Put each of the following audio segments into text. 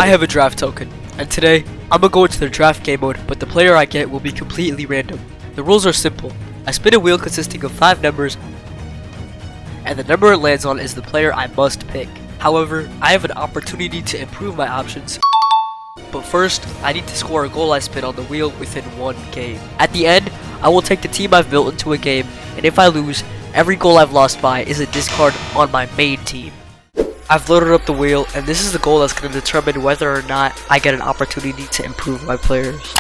I have a draft token, and today, I'm gonna go into the draft game mode, but the player I get will be completely random. The rules are simple. I spin a wheel consisting of 5 numbers, and the number it lands on is the player I must pick. However, I have an opportunity to improve my options, but first, I need to score a goal I spin on the wheel within 1 game. At the end, I will take the team I've built into a game, and if I lose, every goal I've lost by is a discard on my main team. I've loaded up the wheel, and this is the goal that's going to determine whether or not I get an opportunity to improve my players.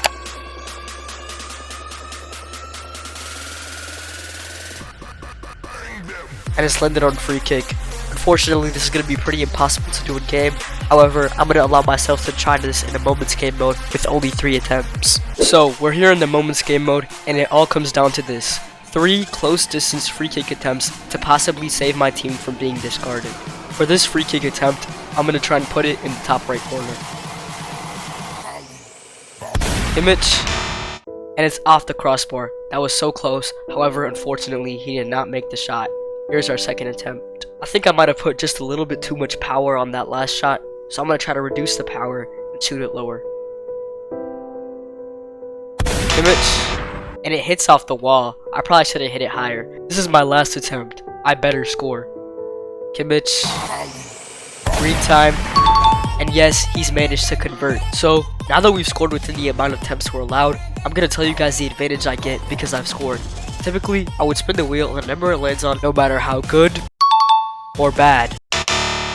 And it's landed on free kick. Unfortunately, this is going to be pretty impossible to do in game. However, I'm going to allow myself to try this in a moments game mode with only 3 attempts. So, we're here in the moments game mode, and it all comes down to this. 3 close distance free kick attempts to possibly save my team from being discarded. For this free kick attempt, I'm going to try and put it in the top right corner. Image, and it's off the crossbar. That was so close, however, unfortunately, he did not make the shot. Here's our second attempt. I think I might have put just a little bit too much power on that last shot, so I'm going to try to reduce the power and shoot it lower. Image, and it hits off the wall. I probably should have hit it higher. This is my last attempt. I better score. Kimmich, green time, and yes, he's managed to convert. So, now that we've scored within the amount of attempts we're allowed, I'm going to tell you guys the advantage I get because I've scored. Typically, I would spin the wheel and the number it lands on, no matter how good or bad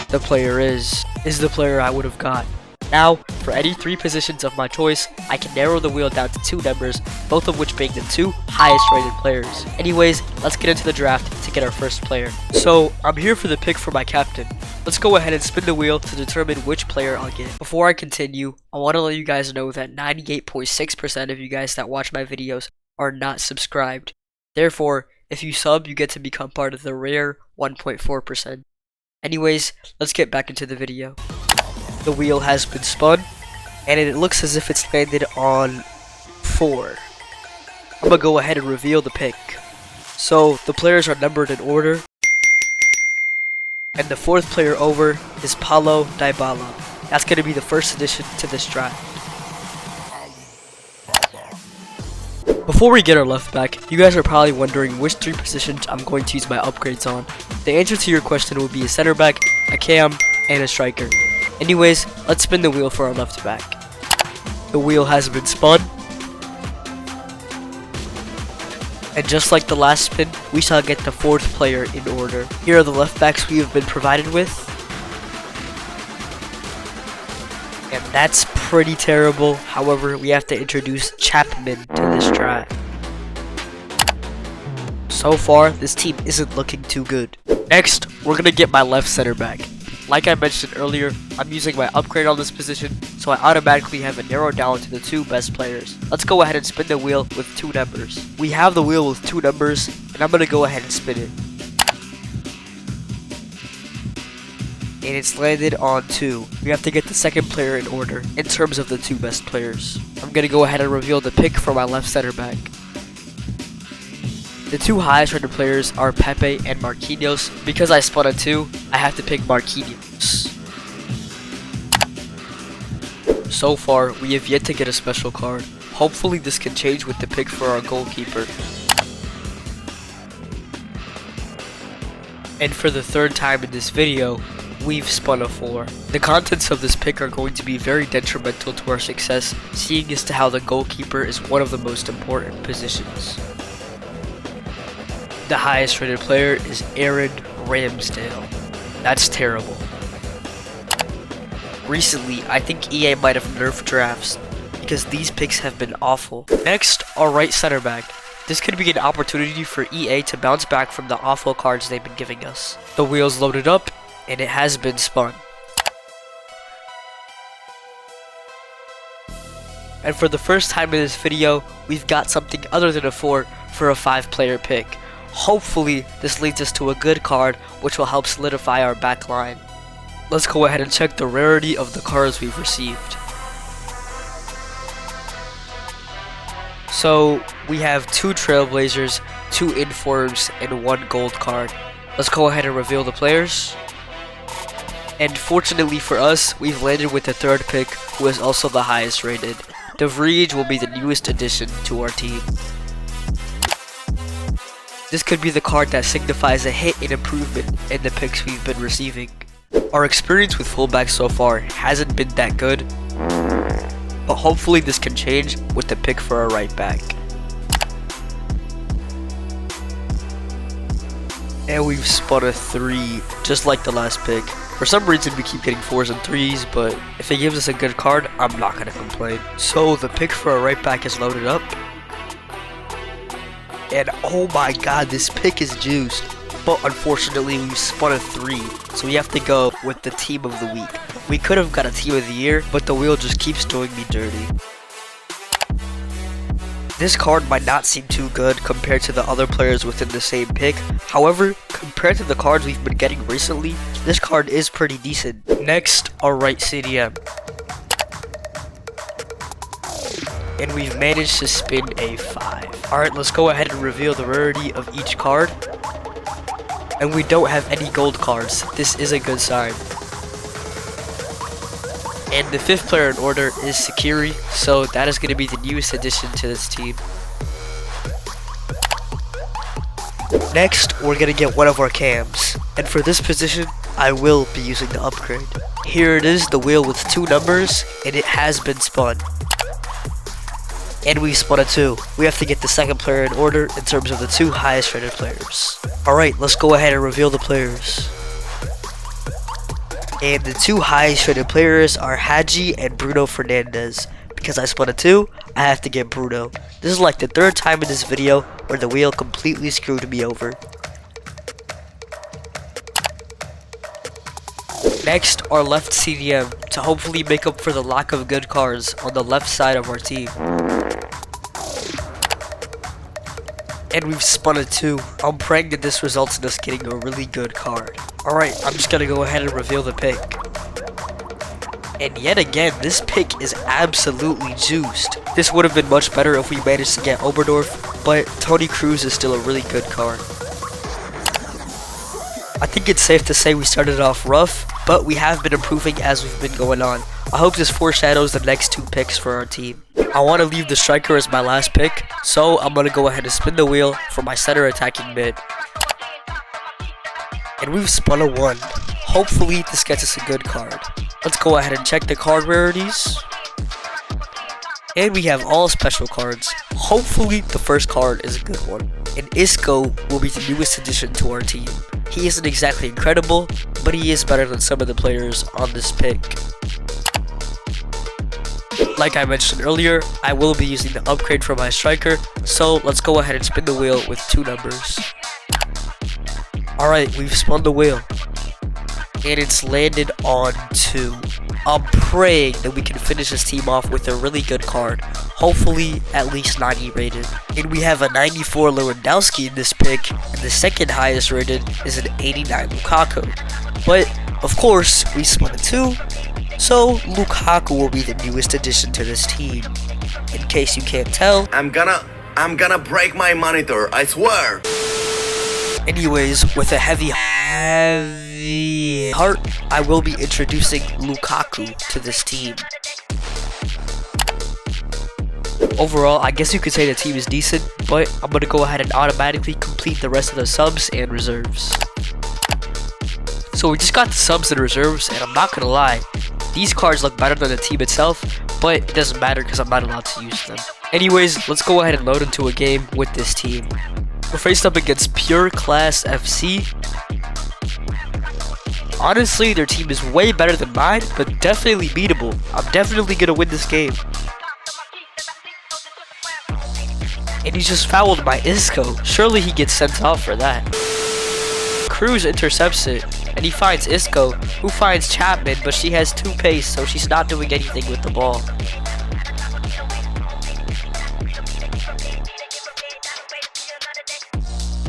the player is the player I would have got. Now, for any 3 positions of my choice, I can narrow the wheel down to 2 numbers, both of which being the 2 highest rated players. Anyways, let's get into the draft to get our first player. So, I'm here for the pick for my captain. Let's go ahead and spin the wheel to determine which player I'll get. Before I continue, I want to let you guys know that 98.6% of you guys that watch my videos are not subscribed. Therefore, if you sub, you get to become part of the rare 1.4%. Anyways, let's get back into the video. The wheel has been spun, and it looks as if it's landed on 4. I'm gonna go ahead and reveal the pick. So, the players are numbered in order, and the 4th player over is Paulo Dybala. That's gonna be the first addition to this draft. Before we get our left back, you guys are probably wondering which 3 positions I'm going to use my upgrades on. The answer to your question will be a center back, a cam, and a striker. Anyways, let's spin the wheel for our left back. The wheel has been spun. And just like the last spin, we shall get the 4th player in order. Here are the left backs we have been provided with. And that's pretty terrible. However, we have to introduce Chapman to this draft. So far, this team isn't looking too good. Next, we're gonna get my left center back. Like I mentioned earlier, I'm using my upgrade on this position, so I automatically have it narrowed down to the 2 best players. Let's go ahead and spin the wheel with 2 numbers. We have the wheel with 2 numbers, and I'm gonna go ahead and spin it. And it's landed on 2. We have to get the 2nd player in order, in terms of the 2 best players. I'm gonna go ahead and reveal the pick for my left center back. The 2 highest rated players are Pepe and Marquinhos. Because I spun a 2, I have to pick Marquinhos. So far, we have yet to get a special card. Hopefully this can change with the pick for our goalkeeper. And for the 3rd time in this video, we've spun a 4. The contents of this pick are going to be very detrimental to our success, seeing as to how the goalkeeper is one of the most important positions. The highest rated player is Aaron Ramsdale. That's terrible. Recently, I think EA might have nerfed drafts because these picks have been awful. Next, our right center back. This could be an opportunity for EA to bounce back from the awful cards they've been giving us. The wheel's loaded up, and it has been spun. And for the first time in this video, we've got something other than a 4 for a 5-player pick. Hopefully, this leads us to a good card, which will help solidify our back line. Let's go ahead and check the rarity of the cards we've received. So, we have 2 Trailblazers, 2 Informs, and 1 gold card. Let's go ahead and reveal the players. And fortunately for us, we've landed with the third pick, who is also the highest rated. De Vrij will be the newest addition to our team. This could be the card that signifies a hit and improvement in the picks we've been receiving. Our experience with fullbacks so far hasn't been that good, but hopefully this can change with the pick for our right back. And we've spun a 3, just like the last pick. For some reason we keep getting 4s and 3s, but if it gives us a good card, I'm not gonna complain. So the pick for our right back is loaded up. And oh my god, this pick is juiced. But unfortunately we've spun a 3, so we have to go with the team of the week. We could have got a team of the year, but the wheel just keeps doing me dirty. This card might not seem too good compared to the other players within the same pick. However, compared to the cards we've been getting recently, this card is pretty decent. Next, our right CDM. And we've managed to spin a 5. Alright, let's go ahead and reveal the rarity of each card. And we don't have any gold cards. This is a good sign. And the 5th player in order is Sakiri, so that is going to be the newest addition to this team. Next, we're going to get one of our cams. And for this position, I will be using the upgrade. Here it is, the wheel with 2 numbers, and it has been spun. And we spun a 2. We have to get the 2nd player in order in terms of the 2 highest rated players. Alright, let's go ahead and reveal the players. And the 2 highest rated players are Hadji and Bruno Fernandes. Because I spun a 2, I have to get Bruno. This is like the 3rd time in this video where the wheel completely screwed me over. Next, our left CDM, to hopefully make up for the lack of good cards on the left side of our team. And we've spun a 2. I'm praying that this results in us getting a really good card. Alright, I'm just gonna go ahead and reveal the pick. And yet again, this pick is absolutely juiced. This would have been much better if we managed to get Oberdorf, but Tony Cruz is still a really good card. I think it's safe to say we started off rough, but we have been improving as we've been going on. I hope this foreshadows the next 2 picks for our team. I want to leave the striker as my last pick, so I'm going to go ahead and spin the wheel for my center attacking mid. And we've spun a 1. Hopefully this gets us a good card. Let's go ahead and check the card rarities. And we have all special cards. Hopefully the first card is a good one. And Isco will be the newest addition to our team. He isn't exactly incredible, but he is better than some of the players on this pick. Like I mentioned earlier, I will be using the upgrade for my striker, so let's go ahead and spin the wheel with 2 numbers. Alright, we've spun the wheel. And it's landed on 2. I'm praying that we can finish this team off with a really good card. Hopefully at least 90 rated. And we have a 94 Lewandowski in this pick, and the 2nd highest rated is an 89 Lukaku. But of course, we spun a 2, so Lukaku will be the newest addition to this team. In case you can't tell, I'm gonna break my monitor, I swear. Anyways, with a heavy heart, I will be introducing Lukaku to this team. Overall, I guess you could say the team is decent, but I'm going to go ahead and automatically complete the rest of the subs and reserves. So we just got the subs and reserves, and I'm not going to lie, these cards look better than the team itself, but it doesn't matter because I'm not allowed to use them. Anyways, let's go ahead and load into a game with this team. We're faced up against Pure Class FC. Honestly, their team is way better than mine, but definitely beatable. I'm definitely gonna win this game. And he just fouled my Isco. Surely he gets sent off for that. Cruz intercepts it, and he finds Isco, who finds Chapman, but she has 2 pace, so she's not doing anything with the ball.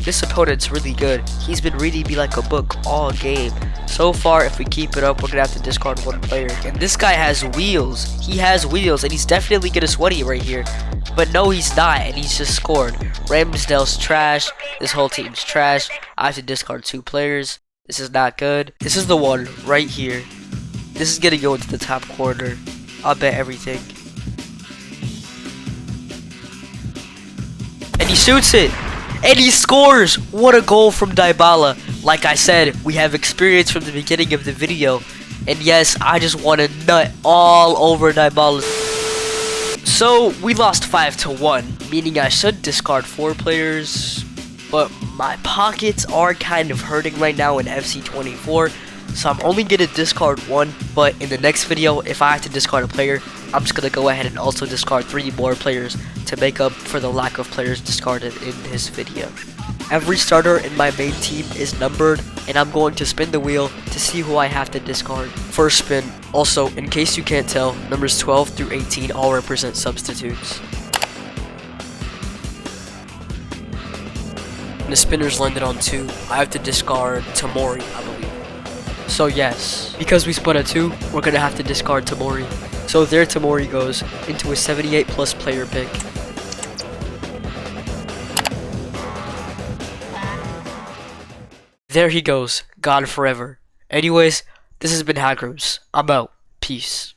This opponent's really good. He's been reading me like a book all game. So far, if we keep it up, we're gonna have to discard 1 player. And this guy has wheels. He has wheels, and he's definitely gonna sweaty right here. But no, he's not, and he's just scored. Ramsdale's trash. This whole team's trash. I have to discard 2 players. This is not good. This is the one right here. This is gonna go into the top corner. I'll bet everything. And he shoots it. And he scores! What a goal from Dybala. Like I said, we have experience from the beginning of the video. And yes, I just want to nut all over Dybala. So, we lost 5-1, meaning I should discard 4 players. But my pockets are kind of hurting right now in FC 24. So I'm only going to discard 1. But in the next video, if I have to discard a player, I'm just going to go ahead and also discard 3 more players to make up for the lack of players discarded in this video. Every starter in my main team is numbered, and I'm going to spin the wheel to see who I have to discard. First spin. Also, in case you can't tell, numbers 12 through 18 all represent substitutes. And the spinners landed on 2. I have to discard Tomori, I believe. So yes, because we spun a 2, we're going to have to discard Tomori. So there Tomori goes into a 78 plus player pick. There he goes, gone forever. Anyways, this has been Hackers. I'm out. Peace.